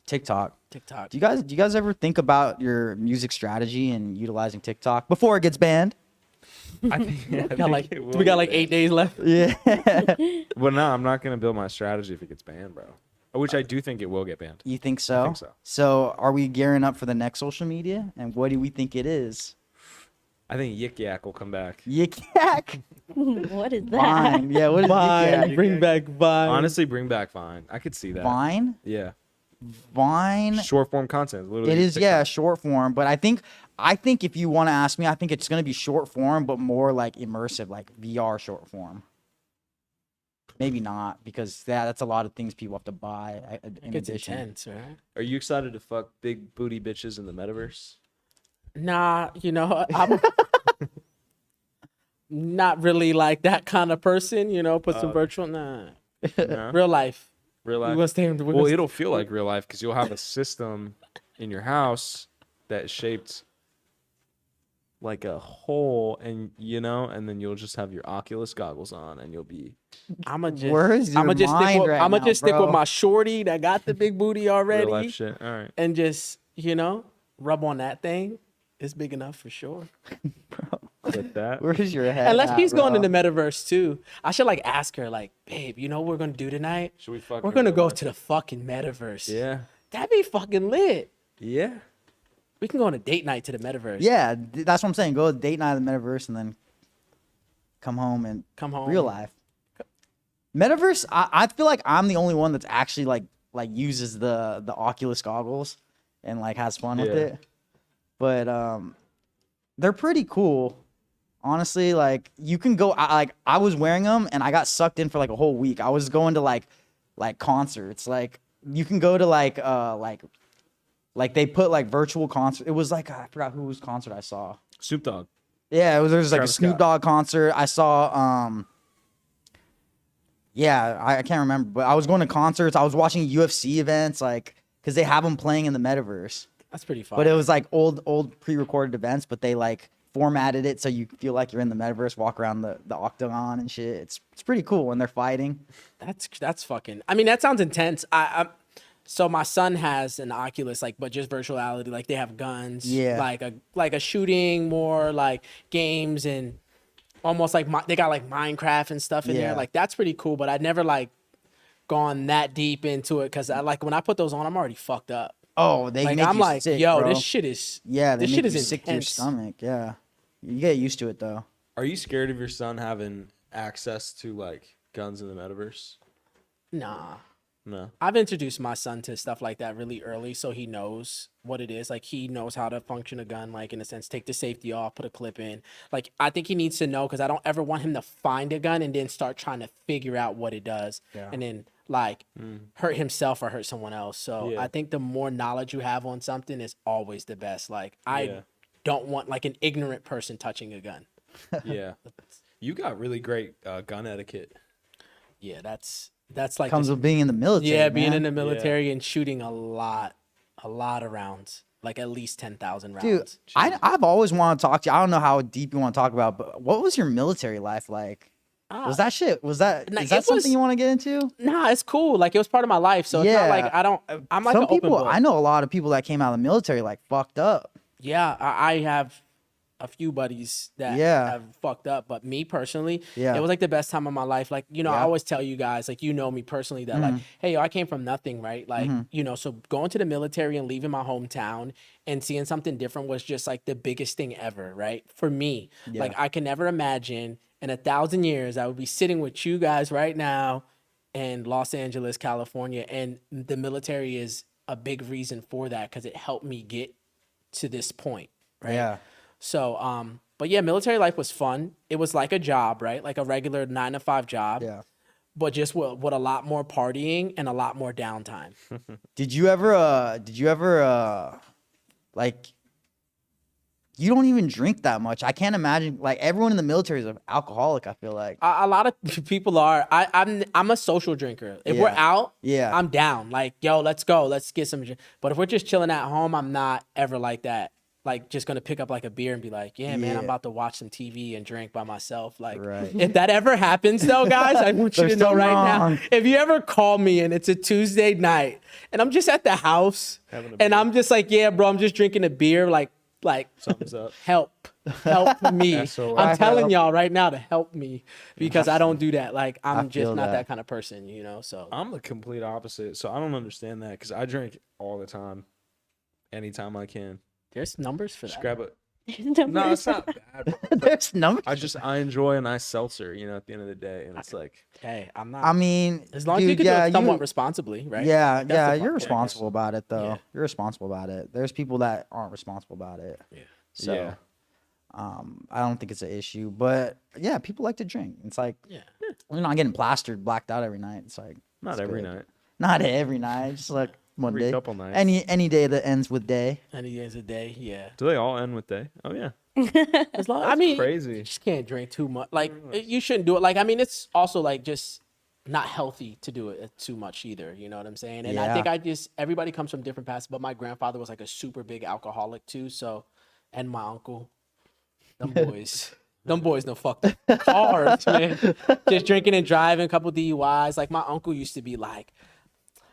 [SPEAKER 2] TikTok.
[SPEAKER 3] TikTok.
[SPEAKER 2] Do you guys ever think about your music strategy and utilizing TikTok before it gets banned?
[SPEAKER 1] I think,
[SPEAKER 3] We got like 8 days left.
[SPEAKER 2] Yeah.
[SPEAKER 1] But no, I'm not gonna build my strategy if it gets banned, bro. Which I do think it will get banned.
[SPEAKER 2] You think so?
[SPEAKER 1] so.
[SPEAKER 2] So are we gearing up for the next social media? And what do we think it is?
[SPEAKER 1] I think Yik Yak will come back.
[SPEAKER 2] Yik Yak.
[SPEAKER 4] What is that?
[SPEAKER 2] Vine. Yeah, what is Yik Yak?
[SPEAKER 3] Vine, bring back Vine.
[SPEAKER 1] Honestly, bring back Vine. I could see that.
[SPEAKER 2] Vine?
[SPEAKER 1] Yeah.
[SPEAKER 2] Vine.
[SPEAKER 1] Short form content. Literally
[SPEAKER 2] It is,
[SPEAKER 1] TikTok.
[SPEAKER 2] yeah, short form. But I think if you want to ask me, I think it's gonna be short form, but more like immersive, like VR short form. Maybe not, because that's a lot of things people have to buy. In
[SPEAKER 3] It's
[SPEAKER 2] addition,
[SPEAKER 3] intense, right?
[SPEAKER 1] Are you excited to fuck big booty bitches in the metaverse?
[SPEAKER 3] Nah, I'm not really like that kind of person. Put some virtual. Nah,
[SPEAKER 1] No?
[SPEAKER 3] real life.
[SPEAKER 1] Real
[SPEAKER 3] We
[SPEAKER 1] life?
[SPEAKER 3] gonna stay.
[SPEAKER 1] Well, it'll feel like real life because you'll have a system in your house that's shaped like a hole, and and then you'll just have your Oculus goggles on, and you'll be
[SPEAKER 3] I'ma just.
[SPEAKER 2] Where's your
[SPEAKER 3] I'ma just stick
[SPEAKER 2] mind
[SPEAKER 3] with.
[SPEAKER 2] right
[SPEAKER 3] I'ma
[SPEAKER 2] now,
[SPEAKER 3] just stick with
[SPEAKER 2] bro?
[SPEAKER 3] my shorty that got the big booty
[SPEAKER 1] real
[SPEAKER 3] already,
[SPEAKER 1] life shit. All right.
[SPEAKER 3] and just rub on that thing. It's big enough for sure.
[SPEAKER 1] With that.
[SPEAKER 2] Where's your head?
[SPEAKER 3] Unless
[SPEAKER 2] at,
[SPEAKER 3] he's going
[SPEAKER 2] bro?
[SPEAKER 3] in the metaverse too. I should ask her babe, you know what we're gonna do tonight?
[SPEAKER 1] Should we fuck?
[SPEAKER 3] We're
[SPEAKER 1] in
[SPEAKER 3] gonna
[SPEAKER 1] real
[SPEAKER 3] go
[SPEAKER 1] life?
[SPEAKER 3] to the fucking metaverse.
[SPEAKER 1] Yeah.
[SPEAKER 3] That'd be fucking lit.
[SPEAKER 1] Yeah.
[SPEAKER 3] We can go on a date night to the metaverse.
[SPEAKER 2] Yeah, that's what I'm saying. Go date night in the metaverse and then come home and
[SPEAKER 3] Come home.
[SPEAKER 2] real life. Metaverse, I feel like I'm the only one that's actually like uses the Oculus goggles and like has fun with
[SPEAKER 1] Yeah.
[SPEAKER 2] it. But they're pretty cool. Honestly, like you can go I was wearing them and I got sucked in for like a whole week. I was going to like concerts. Like you can go to like they put like virtual concert. It was like I forgot whose concert I saw.
[SPEAKER 1] Snoop Dogg.
[SPEAKER 2] Yeah, there was like
[SPEAKER 1] Travis
[SPEAKER 2] a Snoop
[SPEAKER 1] Scott.
[SPEAKER 2] Dogg concert. I saw yeah, I can't remember, but I was going to concerts. I was watching UFC events like cuz they have them playing in the metaverse.
[SPEAKER 3] That's pretty fun.
[SPEAKER 2] But it was like old pre-recorded events, but they like formatted it so you feel like you're in the metaverse, walk around the octagon and shit. It's pretty cool when they're fighting.
[SPEAKER 3] That's fucking. I mean, that sounds intense. So my son has an Oculus, but just virtuality. Like they have guns.
[SPEAKER 2] Yeah.
[SPEAKER 3] Like a shooting, more like games and almost like they got like Minecraft and stuff in there.
[SPEAKER 2] Yeah.
[SPEAKER 3] Like that's pretty cool. But I'd never gone that deep into it because when I put those on, I'm already fucked up.
[SPEAKER 2] Oh, they
[SPEAKER 3] Like
[SPEAKER 2] make
[SPEAKER 3] I'm
[SPEAKER 2] you
[SPEAKER 3] like,
[SPEAKER 2] sick,
[SPEAKER 3] yo,
[SPEAKER 2] bro.
[SPEAKER 3] this shit is.
[SPEAKER 2] Yeah, they
[SPEAKER 3] this
[SPEAKER 2] make
[SPEAKER 3] shit
[SPEAKER 2] you
[SPEAKER 3] is
[SPEAKER 2] sick to your
[SPEAKER 3] intense.
[SPEAKER 2] stomach. Yeah, you get used to it though.
[SPEAKER 1] Are you scared of your son having access to like guns in the metaverse?
[SPEAKER 3] Nah.
[SPEAKER 1] No.
[SPEAKER 3] I've introduced my son to stuff like that really early, so he knows what it is. Like he knows how to function a gun, like in a sense, take the safety off, put a clip in. Like I think he needs to know because I don't ever want him to find a gun and then start trying to figure out what it does, and then hurt himself or hurt someone else. So
[SPEAKER 1] Yeah.
[SPEAKER 3] I think the more knowledge you have on something is always the best. Like I
[SPEAKER 1] Yeah.
[SPEAKER 3] don't want like an ignorant person touching a gun.
[SPEAKER 1] Yeah. You got really great gun etiquette.
[SPEAKER 3] Yeah, that's like
[SPEAKER 2] Comes
[SPEAKER 3] just-
[SPEAKER 2] with being in the military.
[SPEAKER 3] yeah, being
[SPEAKER 2] man.
[SPEAKER 3] in the military and shooting a lot of rounds, like at least 10,000 rounds.
[SPEAKER 2] Dude, I've always wanted to talk to you. I don't know how deep you want to talk about, but what was your military life like? Was that shit? Was that
[SPEAKER 3] Nah,
[SPEAKER 2] is that
[SPEAKER 3] it
[SPEAKER 2] something
[SPEAKER 3] was-
[SPEAKER 2] you want to get into?
[SPEAKER 3] Nah, it's cool. Like it was part of my life, so it's
[SPEAKER 2] Yeah.
[SPEAKER 3] not like I'm like
[SPEAKER 2] Some
[SPEAKER 3] an open
[SPEAKER 2] people
[SPEAKER 3] book.
[SPEAKER 2] I know a lot of people that came out of the military like fucked up.
[SPEAKER 3] Yeah, I have a few buddies that
[SPEAKER 2] Yeah.
[SPEAKER 3] have fucked up, but me personally,
[SPEAKER 2] Yeah.
[SPEAKER 3] it was like the best time of my life. Like, I
[SPEAKER 2] Yeah.
[SPEAKER 3] always tell you guys, like, me personally that like, hey, yo, I came from nothing, right? Like, so going to the military and leaving my hometown and seeing something different was just like the biggest thing ever, right? For me, like I can never imagine in 1,000 years I would be sitting with you guys right now in Los Angeles, California, and the military is a big reason for that because it helped me get to this point, right?
[SPEAKER 2] Yeah.
[SPEAKER 3] So, but yeah, military life was fun. It was like a job, right? Like a regular 9 to 5 job,
[SPEAKER 2] Yeah.
[SPEAKER 3] but just with a lot more partying and a lot more downtime.
[SPEAKER 2] Did you ever like you don't even drink that much. I can't imagine like everyone in the military is an alcoholic, I feel like.
[SPEAKER 3] A lot of people are. I'm a social drinker. If we're
[SPEAKER 2] Yeah.
[SPEAKER 3] out,
[SPEAKER 2] Yeah.
[SPEAKER 3] I'm down. Like, yo, let's go. Let's get some. But if we're just chilling at home, I'm not ever like that. Like, just gonna pick up like a beer and be like, yeah, man, I'm
[SPEAKER 2] Yeah.
[SPEAKER 3] about to watch some TV and drink by myself. Like,
[SPEAKER 2] Right.
[SPEAKER 3] if that ever happens, though, guys, I want you
[SPEAKER 2] There's
[SPEAKER 3] to know
[SPEAKER 2] something
[SPEAKER 3] right
[SPEAKER 2] wrong.
[SPEAKER 3] now. If you ever call me and it's a Tuesday night and I'm just at the house
[SPEAKER 1] Having a
[SPEAKER 3] and
[SPEAKER 1] beer.
[SPEAKER 3] I'm just like, yeah, bro, I'm just drinking a beer, like
[SPEAKER 1] Something's up.
[SPEAKER 3] help me.
[SPEAKER 1] SOS.
[SPEAKER 3] I'm telling y'all right now to help me because I don't do that. Like I'm just
[SPEAKER 2] feel
[SPEAKER 3] not
[SPEAKER 2] that.
[SPEAKER 3] that kind of person, so
[SPEAKER 1] I'm the complete opposite. So I don't understand that because I drink all the time, anytime I can.
[SPEAKER 3] there's numbers for
[SPEAKER 1] Just
[SPEAKER 3] that.
[SPEAKER 1] grab a No, it's not bad. Bro.
[SPEAKER 2] There's numbers.
[SPEAKER 1] I enjoy a nice seltzer, you know, at the end of the day, and it's like,
[SPEAKER 3] Hey, I'm not.
[SPEAKER 2] I mean,
[SPEAKER 3] as long as you
[SPEAKER 2] dude,
[SPEAKER 3] can
[SPEAKER 2] yeah,
[SPEAKER 3] do it somewhat responsibly, right?
[SPEAKER 2] Yeah,
[SPEAKER 3] That's the
[SPEAKER 2] yeah,
[SPEAKER 3] part,
[SPEAKER 2] you're
[SPEAKER 3] I guess.
[SPEAKER 2] responsible about it, though.
[SPEAKER 3] Yeah.
[SPEAKER 2] You're responsible about it. There's people that aren't responsible about it.
[SPEAKER 3] Yeah.
[SPEAKER 2] So,
[SPEAKER 1] yeah,
[SPEAKER 2] I don't think it's an issue. But yeah, people like to drink. It's like
[SPEAKER 3] Yeah.
[SPEAKER 2] we're not getting plastered, blacked out every night. It's like
[SPEAKER 1] not
[SPEAKER 2] it's
[SPEAKER 1] every
[SPEAKER 2] good.
[SPEAKER 1] night.
[SPEAKER 2] Not every night. Just like one
[SPEAKER 1] Every
[SPEAKER 2] day.
[SPEAKER 1] couple nights.
[SPEAKER 2] Any day that ends with day.
[SPEAKER 3] And he is a day, yeah.
[SPEAKER 1] Do they all end with day? Oh yeah,
[SPEAKER 3] As long, I mean,
[SPEAKER 1] crazy.
[SPEAKER 3] you just can't drink too much. Like you shouldn't do it. Like I mean, it's also like just not healthy to do it too much either. You know what I'm saying? And I think everybody comes from different paths. But my grandfather was like a super big alcoholic too. So, and my uncle, them boys no fuck the cars, man. Just drinking and driving, a couple DUIs. Like my uncle used to be like,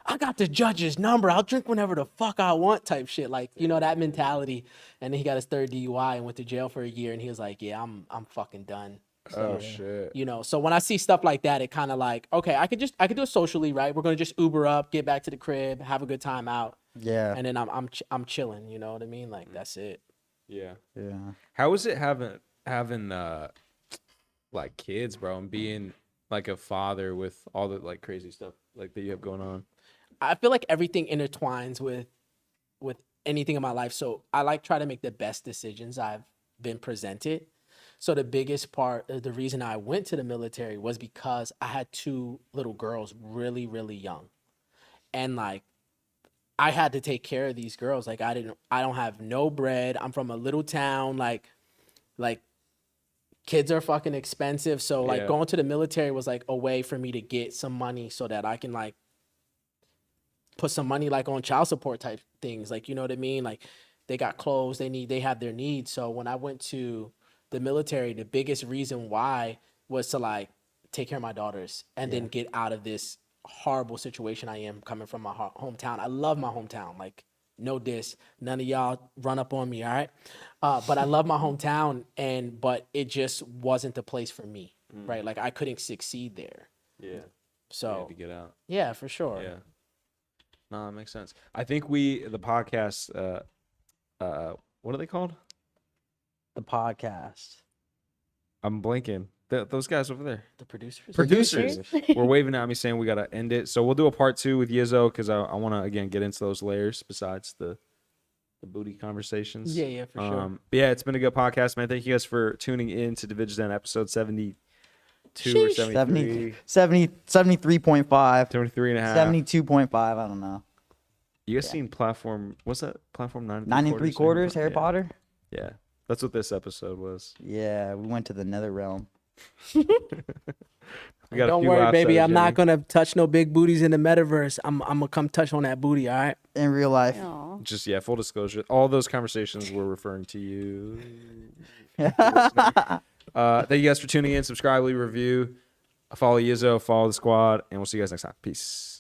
[SPEAKER 3] I got the judge's number. I'll drink whenever the fuck I want type shit. Like, you know, that mentality. And then he got his third DUI and went to jail for a year. And he was like, yeah, I'm fucking done.
[SPEAKER 1] Oh shit.
[SPEAKER 3] You know, so when I see stuff like that, it kind of like, okay, I could do it socially, right? We're going to just Uber up, get back to the crib, have a good time out.
[SPEAKER 2] Yeah.
[SPEAKER 3] And then I'm chilling, you know what I mean? Like, that's it.
[SPEAKER 1] Yeah.
[SPEAKER 2] Yeah.
[SPEAKER 1] How is it having like kids, bro, and being like a father with all the like crazy stuff like that you have going on?
[SPEAKER 3] I feel like everything intertwines with anything in my life. So I like try to make the best decisions I've been presented. So the biggest part, the reason I went to the military was because I had two little girls really, really young. And like, I had to take care of these girls. Like I don't have no bread. I'm from a little town. Like kids are fucking expensive. So like going to the military was like a way for me to get some money so that I can like put some money like on child support type things. Like, you know what I mean? Like they got clothes, they have their needs. So when I went to the military, the biggest reason why was to like take care of my daughters and then get out of this horrible situation I am coming from my hometown. I love my hometown. Like no diss, none of y'all run up on me. All right. But I love my hometown but it just wasn't the place for me. Right. Like I couldn't succeed there.
[SPEAKER 1] Yeah.
[SPEAKER 3] So
[SPEAKER 1] You had to get out.
[SPEAKER 3] yeah, for sure.
[SPEAKER 1] Yeah. No, that makes sense. I think the podcast, what are they called?
[SPEAKER 2] The podcast.
[SPEAKER 1] I'm blanking. Those guys over there.
[SPEAKER 3] The producers.
[SPEAKER 1] Producers. We're waving at me saying we got to end it. So we'll do a part 2 with Yizzo because I want to, again, get into those layers besides the booty conversations.
[SPEAKER 3] Yeah, for sure.
[SPEAKER 1] But yeah, it's been a good podcast, man. Thank you guys for tuning in to Divij Den episode 72 or 73.
[SPEAKER 2] 73.5.
[SPEAKER 1] 73 and a half.
[SPEAKER 2] 72.5. I don't know.
[SPEAKER 1] You guys seen platform, what's that? Platform 9
[SPEAKER 2] 9 3/4 Harry Potter?
[SPEAKER 1] Yeah. That's what this episode was.
[SPEAKER 2] Yeah, we went to the nether realm.
[SPEAKER 1] We got a
[SPEAKER 3] Don't
[SPEAKER 1] few
[SPEAKER 3] worry,
[SPEAKER 1] laughs
[SPEAKER 3] baby.
[SPEAKER 1] at it,
[SPEAKER 3] I'm not
[SPEAKER 1] Jimmy.
[SPEAKER 3] gonna touch no big booties in the metaverse. I'm gonna come touch on that booty. All right.
[SPEAKER 2] In real life.
[SPEAKER 4] Aw.
[SPEAKER 1] Just, full disclosure. All those conversations were referring to you. Thank you guys for tuning in. Subscribe, leave a review. Follow Yizzo, follow the squad, and we'll see you guys next time. Peace.